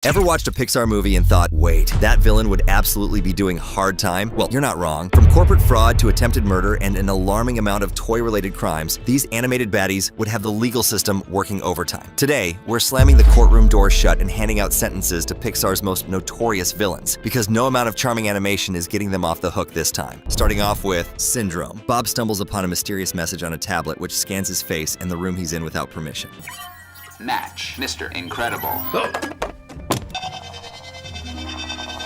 Ever watched a Pixar movie and thought, wait, that villain would absolutely be doing hard time? Well, you're not wrong. From corporate fraud to attempted murder and an alarming amount of toy-related crimes, these animated baddies would have the legal system working overtime. Today, we're slamming the courtroom doors shut and handing out sentences to Pixar's most notorious villains, because no amount of charming animation is getting them off the hook this time. Starting off with Syndrome. Bob stumbles upon a mysterious message on a tablet which scans his face and the room he's in without permission. Match, Mr. Incredible.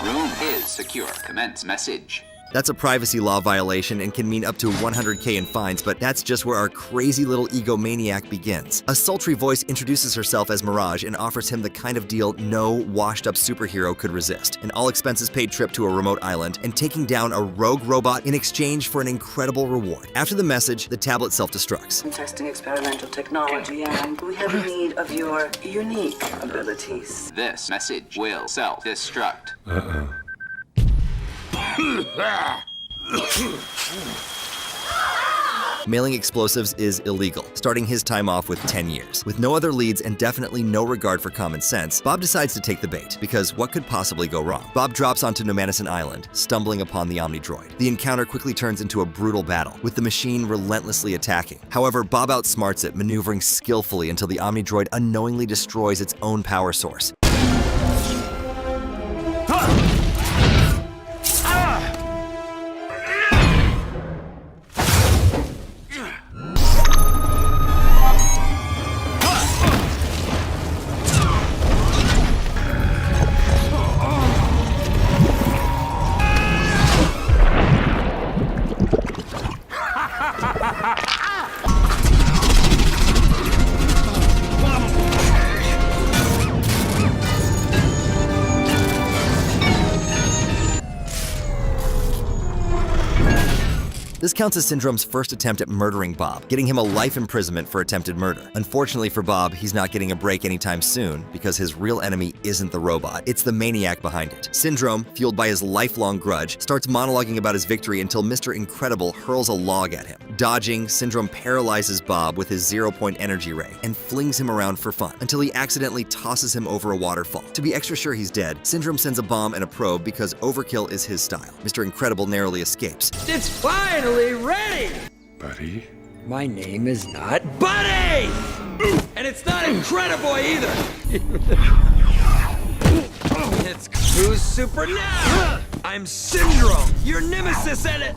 Room is secure. Commence message. That's a privacy law violation and can mean up to $100K in fines, but that's just where our crazy little egomaniac begins. A sultry voice introduces herself as Mirage and offers him the kind of deal no washed-up superhero could resist. An all-expenses-paid trip to a remote island and taking down a rogue robot in exchange for an incredible reward. After the message, the tablet self-destructs. I'm testing experimental technology and we have a need of your unique abilities. This message will self-destruct. Mailing explosives is illegal, starting his time off with 10 years. With no other leads and definitely no regard for common sense, Bob decides to take the bait, because what could possibly go wrong? Bob drops onto Nomadison Island, stumbling upon the Omnidroid. The encounter quickly turns into a brutal battle, with the machine relentlessly attacking. However, Bob outsmarts it, maneuvering skillfully until the Omnidroid unknowingly destroys its own power source. This counts as Syndrome's first attempt at murdering Bob, getting him a life imprisonment for attempted murder. Unfortunately for Bob, he's not getting a break anytime soon, because his real enemy isn't the robot, it's the maniac behind it. Syndrome, fueled by his lifelong grudge, starts monologuing about his victory until Mr. Incredible hurls a log at him. Dodging, Syndrome paralyzes Bob with his 0-point energy ray and flings him around for fun, until he accidentally tosses him over a waterfall. To be extra sure he's dead, Syndrome sends a bomb and a probe because overkill is his style. Mr. Incredible narrowly escapes. It's finally ready! Buddy? My name is not Buddy! And it's not Incredible either! It's who's super now? I'm Syndrome, your nemesis at it!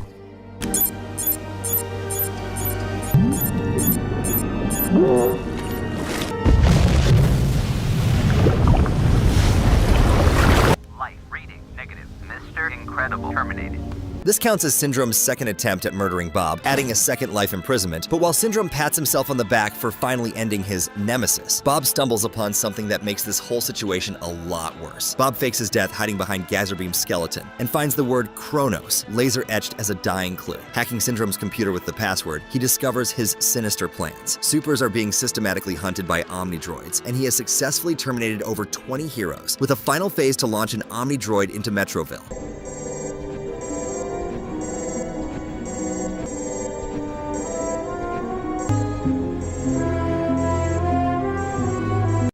Light reading negative. Mr. Incredible terminated. This counts as Syndrome's second attempt at murdering Bob, adding a second life imprisonment. But while Syndrome pats himself on the back for finally ending his nemesis, Bob stumbles upon something that makes this whole situation a lot worse. Bob fakes his death hiding behind Gazerbeam's skeleton and finds the word Kronos laser-etched as a dying clue. Hacking Syndrome's computer with the password, he discovers his sinister plans. Supers are being systematically hunted by Omnidroids, and he has successfully terminated over 20 heroes, with a final phase to launch an Omnidroid into Metroville.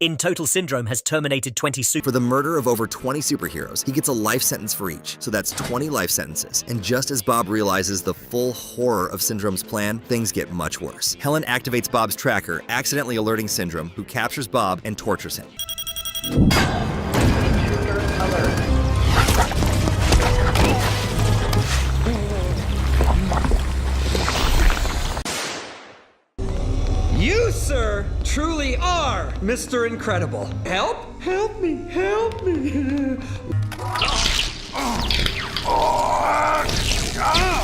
In total, Syndrome has terminated 20 For the murder of over 20 superheroes, he gets a life sentence for each, so that's 20 life sentences. And just as Bob realizes the full horror of Syndrome's plan, things get much worse. Helen activates Bob's tracker, accidentally alerting Syndrome, who captures Bob and tortures him. You, sir, truly are Mr. Incredible. Help? Help me, help me.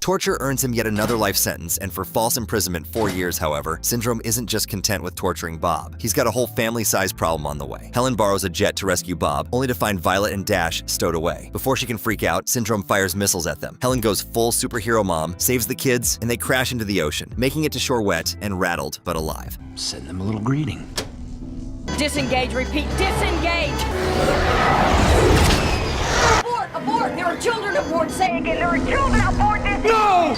Torture earns him yet another life sentence, and for false imprisonment 4 years, however, Syndrome isn't just content with torturing Bob. He's got a whole family-sized problem on the way. Helen borrows a jet to rescue Bob, only to find Violet and Dash stowed away. Before she can freak out, Syndrome fires missiles at them. Helen goes full superhero mom, saves the kids, and they crash into the ocean, making it to shore wet and rattled but alive. Send them a little greeting. Disengage, repeat, disengage! Abort, abort! There are children aboard! Say again, there are children aboard this... No!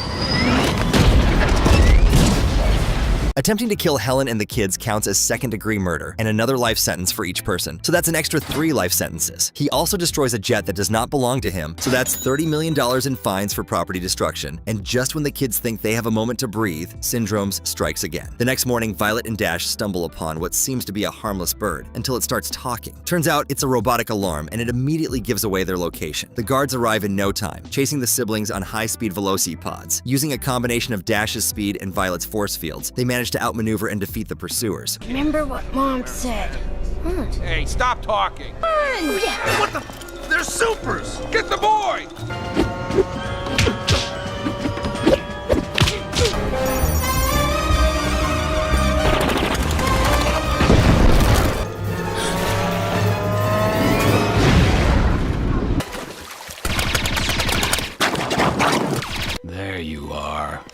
Attempting to kill Helen and the kids counts as second-degree murder and another life sentence for each person, so that's an extra 3 life sentences. He also destroys a jet that does not belong to him, so that's $30 million in fines for property destruction. And just when the kids think they have a moment to breathe, Syndromes strikes again. The next morning, Violet and Dash stumble upon what seems to be a harmless bird until it starts talking. Turns out it's a robotic alarm, and it immediately gives away their location. The guards arrive in no time, chasing the siblings on high-speed velocipods. Using a combination of Dash's speed and Violet's force fields, they manage to outmaneuver and defeat the pursuers. Remember what Mom said. What? Hey, stop talking. What the? They're supers! Get the boy! There you are.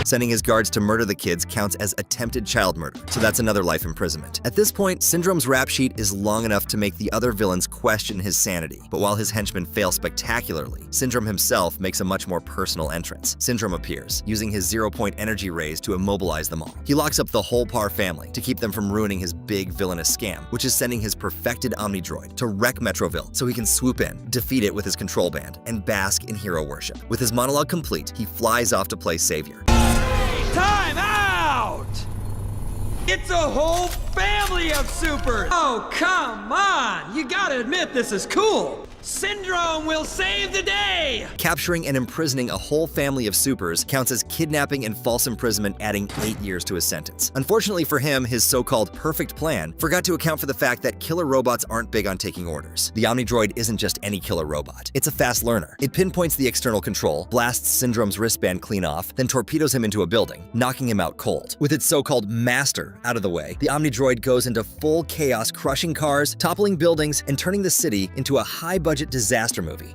Sending his guards to murder the kids counts as attempted child murder, so that's another life imprisonment. At this point, Syndrome's rap sheet is long enough to make the other villains question his sanity. But while his henchmen fail spectacularly, Syndrome himself makes a much more personal entrance. Syndrome appears, using his 0-point energy rays to immobilize them all. He locks up the whole Parr family to keep them from ruining his big villainous scam, which is sending his perfected Omnidroid to wreck Metroville so he can swoop in, defeat it with his control band, and bask in hero worship. With his monologue complete, he flies off to play savior. Time out! It's a whole family of supers! Oh, come on! You gotta admit this is cool! Syndrome will save the day! Capturing and imprisoning a whole family of supers counts as kidnapping and false imprisonment, adding 8 years to his sentence. Unfortunately for him, his so-called perfect plan forgot to account for the fact that killer robots aren't big on taking orders. The Omnidroid isn't just any killer robot. It's a fast learner. It pinpoints the external control, blasts Syndrome's wristband clean off, then torpedoes him into a building, knocking him out cold. With its so-called master out of the way, the Omnidroid goes into full chaos, crushing cars, toppling buildings, and turning the city into a high-budget disaster movie.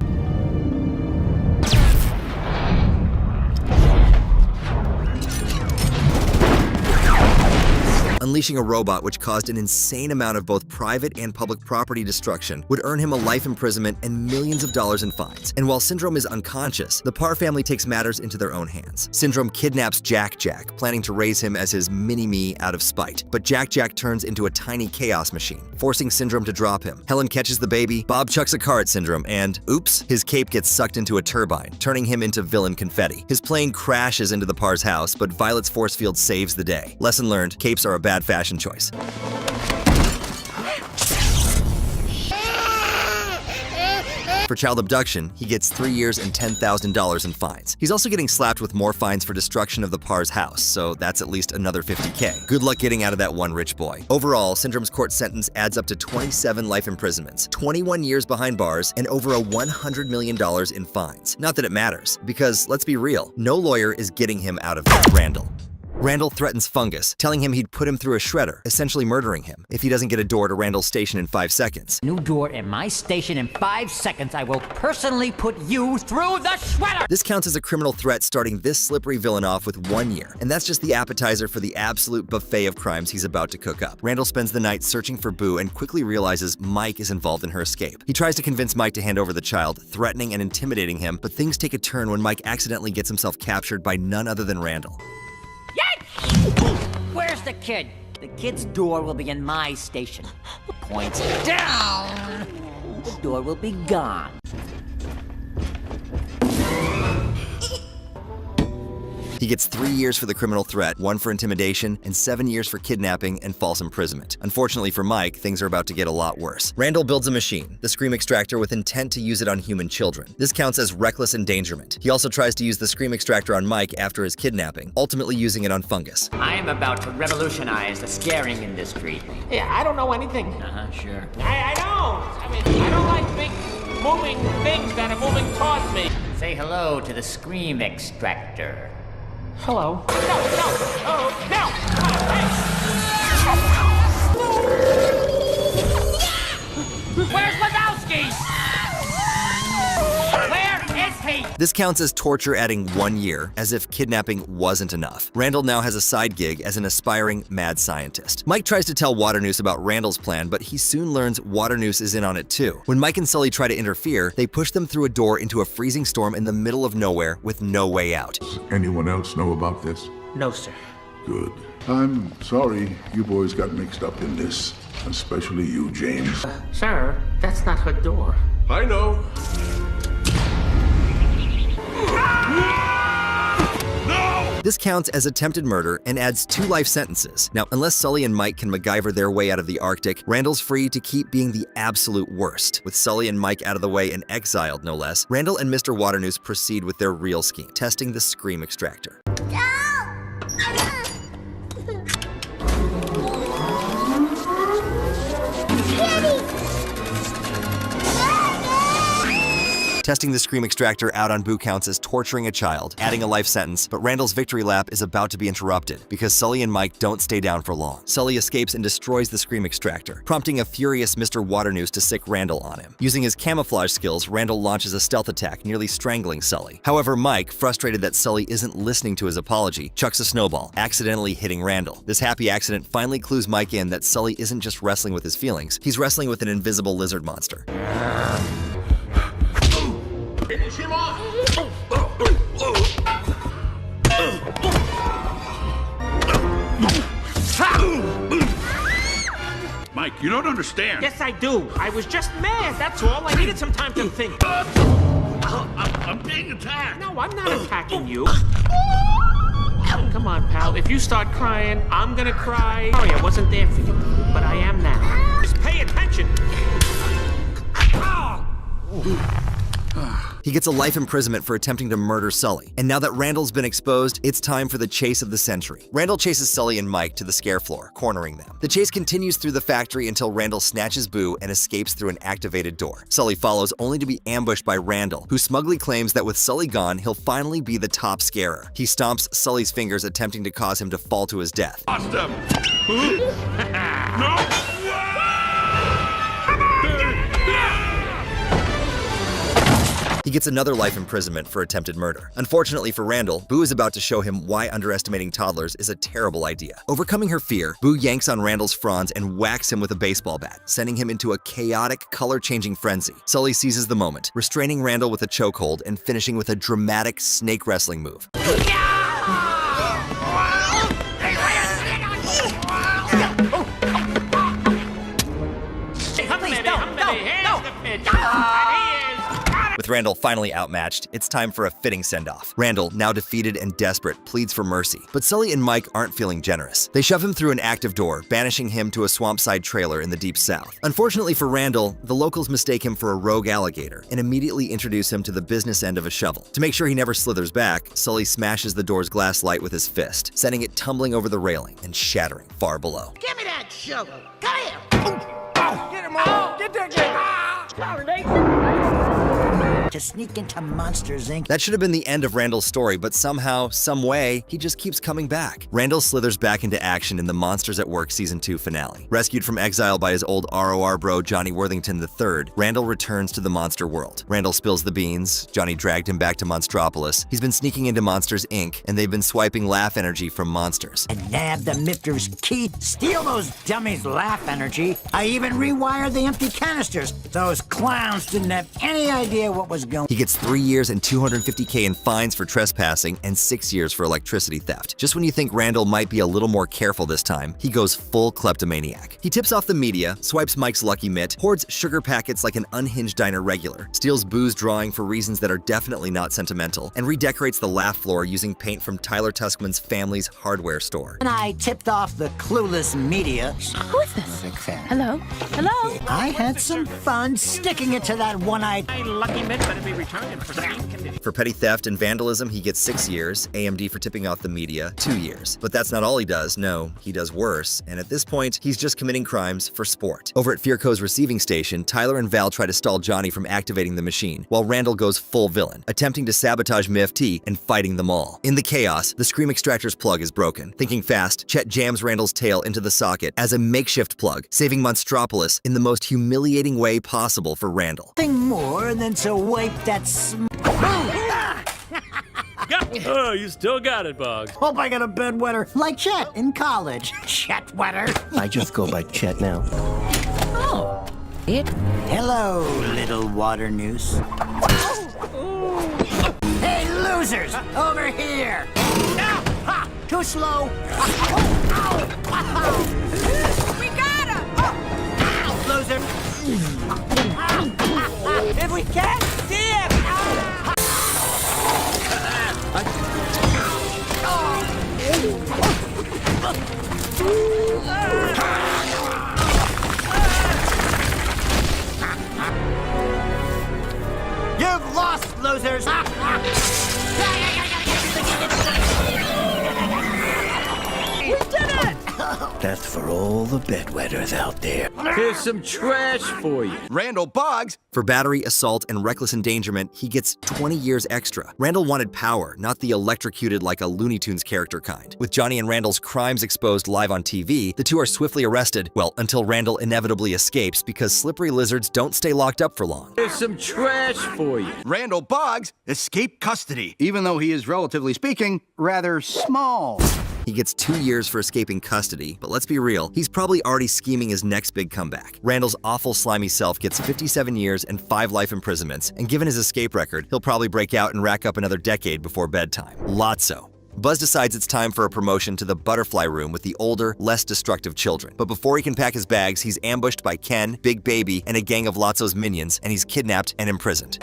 Unleashing a robot which caused an insane amount of both private and public property destruction would earn him a life imprisonment and millions of dollars in fines. And while Syndrome is unconscious, the Parr family takes matters into their own hands. Syndrome kidnaps Jack, planning to raise him as his mini-me out of spite. But Jack turns into a tiny chaos machine, forcing Syndrome to drop him. Helen catches the baby, Bob chucks a car at Syndrome, and oops, his cape gets sucked into a turbine, turning him into villain confetti. His plane crashes into the Parr's house, but Violet's force field saves the day. Lesson learned, capes are a bad fashion choice. For child abduction, he gets 3 years and $10,000 in fines. He's also getting slapped with more fines for destruction of the Parr's house, so that's at least another $50K. Good luck getting out of that one rich boy. Overall, Syndrome's court sentence adds up to 27 life imprisonments, 21 years behind bars, and over $100 million in fines. Not that it matters, because let's be real, no lawyer is getting him out of Randall. Randall threatens Fungus, telling him he'd put him through a shredder, essentially murdering him, if he doesn't get a door to Randall's station in 5 seconds. New door at my station in 5 seconds. I will personally put you through the shredder! This counts as a criminal threat, starting this slippery villain off with 1 year. And that's just the appetizer for the absolute buffet of crimes he's about to cook up. Randall spends the night searching for Boo and quickly realizes Mike is involved in her escape. He tries to convince Mike to hand over the child, threatening and intimidating him, but things take a turn when Mike accidentally gets himself captured by none other than Randall. Where's the kid? The kid's door will be in my station. Points down. The door will be gone. He gets 3 years for the criminal threat, 1 for intimidation, and 7 years for kidnapping and false imprisonment. Unfortunately for Mike, things are about to get a lot worse. Randall builds a machine, the Scream Extractor, with intent to use it on human children. This counts as reckless endangerment. He also tries to use the Scream Extractor on Mike after his kidnapping, ultimately using it on Fungus. I am about to revolutionize the scaring industry. Yeah, I don't know anything. Sure. I don't. I mean, I don't like big moving things that are moving towards me. Say hello to the Scream Extractor. Hello. No. Oh, no. Hey. Where's Wazowski? Where is he? This counts as torture adding 1 year, as if kidnapping wasn't enough. Randall now has a side gig as an aspiring mad scientist. Mike tries to tell Waternoose about Randall's plan, but he soon learns Waternoose is in on it too. When Mike and Sully try to interfere, they push them through a door into a freezing storm in the middle of nowhere with no way out. Does anyone else know about this? No, sir. Good. I'm sorry you boys got mixed up in this, especially you, James. Sir, that's not her door. I know. This counts as attempted murder and adds 2 life sentences. Now, unless Sully and Mike can MacGyver their way out of the Arctic, Randall's free to keep being the absolute worst. With Sully and Mike out of the way and exiled, no less, Randall and Mr. Waternoose proceed with their real scheme, testing the scream extractor. Testing the scream extractor out on Boo counts as torturing a child, adding a life sentence, but Randall's victory lap is about to be interrupted because Sully and Mike don't stay down for long. Sully escapes and destroys the scream extractor, prompting a furious Mr. Waternoose to sick Randall on him. Using his camouflage skills, Randall launches a stealth attack, nearly strangling Sully. However, Mike, frustrated that Sully isn't listening to his apology, chucks a snowball, accidentally hitting Randall. This happy accident finally clues Mike in that Sully isn't just wrestling with his feelings, he's wrestling with an invisible lizard monster. Finish him off! Mike, you don't understand. Yes, I do. I was just mad, that's all. I needed some time to think. I'm being attacked. No, I'm not attacking you. Come on, pal. If you start crying, I'm gonna cry. Sorry, I wasn't there for you, but I am now. Just pay attention. He gets a life imprisonment for attempting to murder Sully. And now that Randall's been exposed, it's time for the chase of the century. Randall chases Sully and Mike to the scare floor, cornering them. The chase continues through the factory until Randall snatches Boo and escapes through an activated door. Sully follows only to be ambushed by Randall, who smugly claims that with Sully gone, he'll finally be the top scarer. He stomps Sully's fingers, attempting to cause him to fall to his death. Lost him. No! He gets another life imprisonment for attempted murder. Unfortunately for Randall, Boo is about to show him why underestimating toddlers is a terrible idea. Overcoming her fear, Boo yanks on Randall's fronds and whacks him with a baseball bat, sending him into a chaotic, color-changing frenzy. Sully seizes the moment, restraining Randall with a chokehold and finishing with a dramatic snake wrestling move. With Randall finally outmatched, it's time for a fitting send-off. Randall, now defeated and desperate, pleads for mercy. But Sully and Mike aren't feeling generous. They shove him through an active door, banishing him to a swampside trailer in the deep south. Unfortunately for Randall, the locals mistake him for a rogue alligator and immediately introduce him to the business end of a shovel. To make sure he never slithers back, Sully smashes the door's glass light with his fist, sending it tumbling over the railing and shattering far below. Give me that shovel! Come here! Oh, get him on! Get that guy! To sneak into Monsters, Inc. That should have been the end of Randall's story, but somehow, some way, he just keeps coming back. Randall slithers back into action in the Monsters at Work Season 2 finale. Rescued from exile by his old ROR bro Johnny Worthington III, Randall returns to the monster world. Randall spills the beans, Johnny dragged him back to Monstropolis, he's been sneaking into Monsters Inc., and they've been swiping laugh energy from monsters. And nab the Mifter's key, steal those dummies' laugh energy. I even rewired the empty canisters. Those clowns didn't have any idea what was going on. He gets 3 years and $250K in fines for trespassing and 6 years for electricity theft. Just when you think Randall might be a little more careful this time, he goes full kleptomaniac. He tips off the media, swipes Mike's lucky mitt, hoards sugar packets like an unhinged diner regular, steals Boo's drawing for reasons that are definitely not sentimental, and redecorates the laugh floor using paint from Tyler Tuskman's family's hardware store. And I tipped off the clueless media. Who is this? Big fan. Hello? Hello? I had some fun sticking it to that one-eyed lucky mitt better be returned in pristine condition. For petty theft and vandalism, he gets 6 years, AMD for tipping off the media, 2 years. But that's not all he does, no, he does worse, and at this point, he's just committing crimes for sport. Over at Fearco's receiving station, Tyler and Val try to stall Johnny from activating the machine, while Randall goes full villain, attempting to sabotage MIFT and fighting them all. In the chaos, the Scream Extractor's plug is broken. Thinking fast, Chet jams Randall's tail into the socket as a makeshift plug, saving Monstropolis in the most humiliating way possible for Randall. Nothing more than to wipe that Oh, you still got it, Boggs. Hope I got a bedwetter like Chet in college. Chetwetter. I just go by Chet now. Oh, it. Hello, little water noose. Hey, losers, over here. Ow! Ha! Too slow. We got him! Ow, loser. If we can't see him! You've lost, losers. We did it! That's for all the bedwetters out there. Here's some trash for you. Randall Boggs. For battery, assault, and reckless endangerment, he gets 20 years extra. Randall wanted power, not the electrocuted like a Looney Tunes character kind. With Johnny and Randall's crimes exposed live on TV, the two are swiftly arrested, well, until Randall inevitably escapes because slippery lizards don't stay locked up for long. Here's some trash for you. Randall Boggs escaped custody, even though he is, relatively speaking, rather small. He gets 2 years for escaping custody, but let's be real, he's probably already scheming his next big comeback. Randall's awful slimy self gets 57 years and 5 life imprisonments, and given his escape record, he'll probably break out and rack up another decade before bedtime. Lotso. Buzz decides it's time for a promotion to the butterfly room with the older, less destructive children. But before he can pack his bags, he's ambushed by Ken, Big Baby, and a gang of Lotso's minions, and he's kidnapped and imprisoned.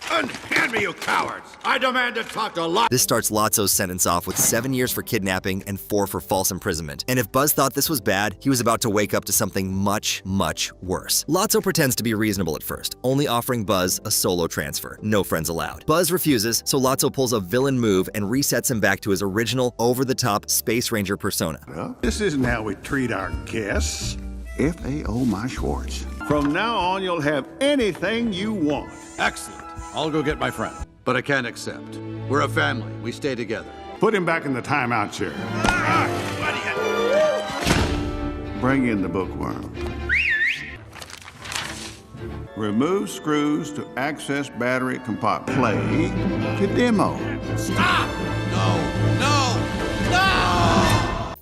Unhand me, you cowards! I demand to talk to Lot. This starts Lotso's sentence off with 7 years for kidnapping and 4 for false imprisonment. And if Buzz thought this was bad, he was about to wake up to something much, much worse. Lotso pretends to be reasonable at first, only offering Buzz a solo transfer. No friends allowed. Buzz refuses, so Lotso pulls a villain move and resets him back to his original, over-the-top Space Ranger persona. Well, this isn't how we treat our guests. F.A.O. my Schwartz. From now on, you'll have anything you want. Excellent. I'll go get my friend. But I can't accept. We're a family. We stay together. Put him back in the timeout chair. Bring in the bookworm. Remove screws to access battery compartment. Play to demo. Stop! No!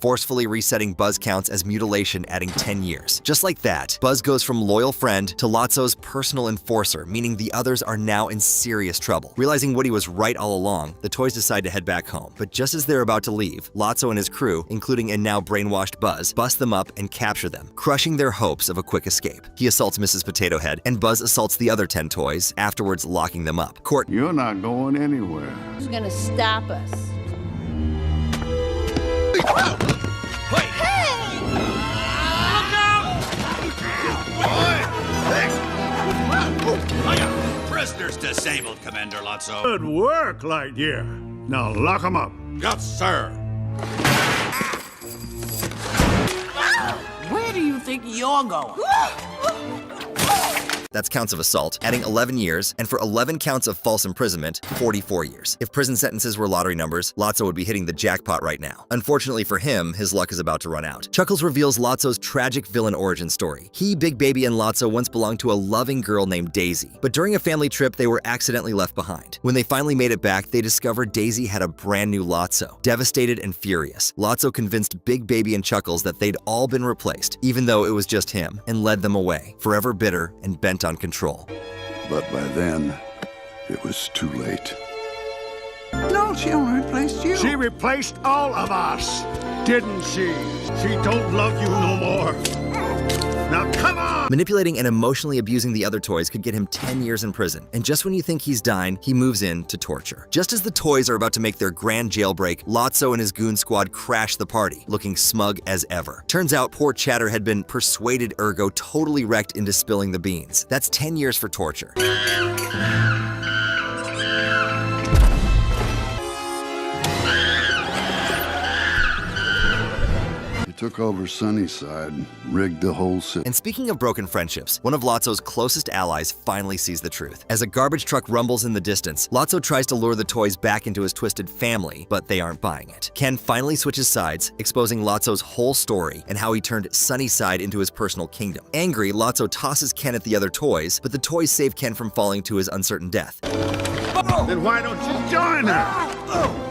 Forcefully resetting Buzz counts as mutilation, adding 10 years. Just like that, Buzz goes from loyal friend to Lotso's personal enforcer, meaning the others are now in serious trouble. Realizing Woody was right all along, the toys decide to head back home. But just as they're about to leave, Lotso and his crew, including a now brainwashed Buzz, bust them up and capture them, crushing their hopes of a quick escape. He assaults Mrs. Potato Head, and Buzz assaults the other 10 toys, afterwards locking them up. You're not going anywhere. Who's gonna stop us? Prisoner's disabled, Commander Lotso. Good work, Lightyear. Now lock him up. Yes, sir. Where do you think you're going? That's counts of assault, adding 11 years, and for 11 counts of false imprisonment, 44 years. If prison sentences were lottery numbers, Lotso would be hitting the jackpot right now. Unfortunately for him, his luck is about to run out. Chuckles reveals Lotso's tragic villain origin story. He, Big Baby, and Lotso once belonged to a loving girl named Daisy, but during a family trip, they were accidentally left behind. When they finally made it back, they discovered Daisy had a brand new Lotso. Devastated and furious, Lotso convinced Big Baby and Chuckles that they'd all been replaced, even though it was just him, and led them away, forever bitter and bent on control. But by then, it was too late. No, she only replaced you. She replaced all of us, didn't she? She don't love you no more. Now come on! Manipulating and emotionally abusing the other toys could get him 10 years in prison. And just when you think he's dying, he moves in to torture. Just as the toys are about to make their grand jailbreak, Lotso and his goon squad crash the party, looking smug as ever. Turns out poor Chatter had been persuaded, ergo totally wrecked into spilling the beans. That's 10 years for torture. Took over Sunnyside, rigged the whole city. And speaking of broken friendships, one of Lotso's closest allies finally sees the truth. As a garbage truck rumbles in the distance, Lotso tries to lure the toys back into his twisted family, but they aren't buying it. Ken finally switches sides, exposing Lotso's whole story and how he turned Sunnyside into his personal kingdom. Angry, Lotso tosses Ken at the other toys, but the toys save Ken from falling to his uncertain death. Then why don't you join her?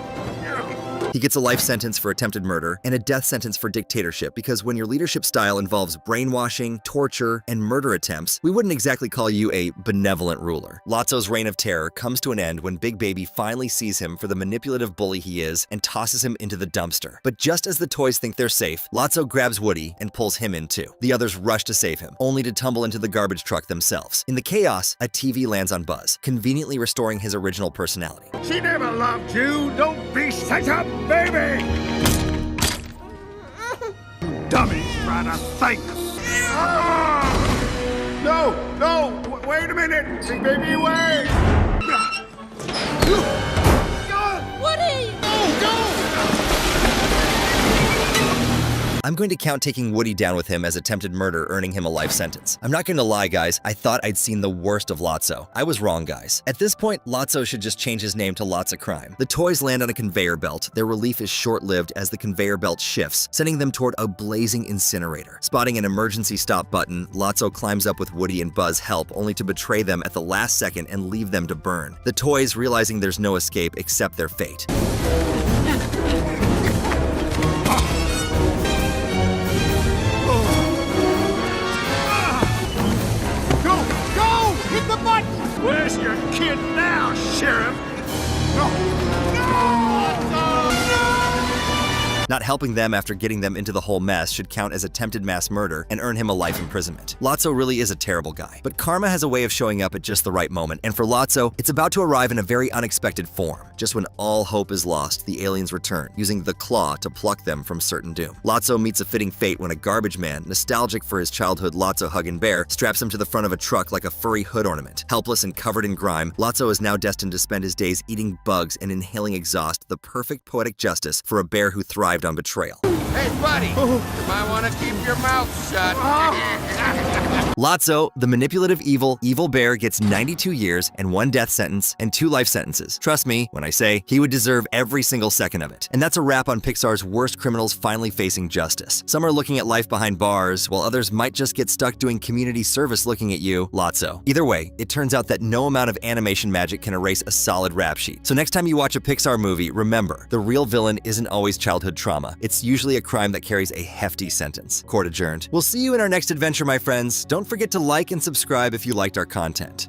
He gets a life sentence for attempted murder and a death sentence for dictatorship because when your leadership style involves brainwashing, torture, and murder attempts, we wouldn't exactly call you a benevolent ruler. Lotso's reign of terror comes to an end when Big Baby finally sees him for the manipulative bully he is and tosses him into the dumpster. But just as the toys think they're safe, Lotso grabs Woody and pulls him in too. The others rush to save him, only to tumble into the garbage truck themselves. In the chaos, a TV lands on Buzz, conveniently restoring his original personality. She never loved you. Don't be such a baby. Dummies trying to think. No, wait a minute. Big Baby, wait. Woody! Go! I'm going to count taking Woody down with him as attempted murder, earning him a life sentence. I'm not going to lie, guys, I thought I'd seen the worst of Lotso. I was wrong, guys. At this point, Lotso should just change his name to Lots of Crime. The toys land on a conveyor belt. Their relief is short-lived as the conveyor belt shifts, sending them toward a blazing incinerator. Spotting an emergency stop button, Lotso climbs up with Woody and Buzz help, only to betray them at the last second and leave them to burn. The toys, realizing there's no escape, accept their fate. Where's your kid now, Sheriff? Not helping them after getting them into the whole mess should count as attempted mass murder and earn him a life imprisonment. Lotso really is a terrible guy, but karma has a way of showing up at just the right moment, and for Lotso, it's about to arrive in a very unexpected form. Just when all hope is lost, the aliens return, using the claw to pluck them from certain doom. Lotso meets a fitting fate when a garbage man, nostalgic for his childhood Lotso hug and bear, straps him to the front of a truck like a furry hood ornament. Helpless and covered in grime, Lotso is now destined to spend his days eating bugs and inhaling exhaust, the perfect poetic justice for a bear who thrived on betrayal. Hey, buddy, you might want to keep your mouth shut. Lotso, the manipulative evil bear, gets 92 years and 1 death sentence and 2 life sentences. Trust me when I say he would deserve every single second of it. And that's a wrap on Pixar's worst criminals finally facing justice. Some are looking at life behind bars, while others might just get stuck doing community service looking at you, Lotso. Either way, it turns out that no amount of animation magic can erase a solid rap sheet. So next time you watch a Pixar movie, remember, the real villain isn't always childhood trauma. It's usually a crime that carries a hefty sentence. Court adjourned. We'll see you in our next adventure, my friends. Don't forget to like and subscribe if you liked our content.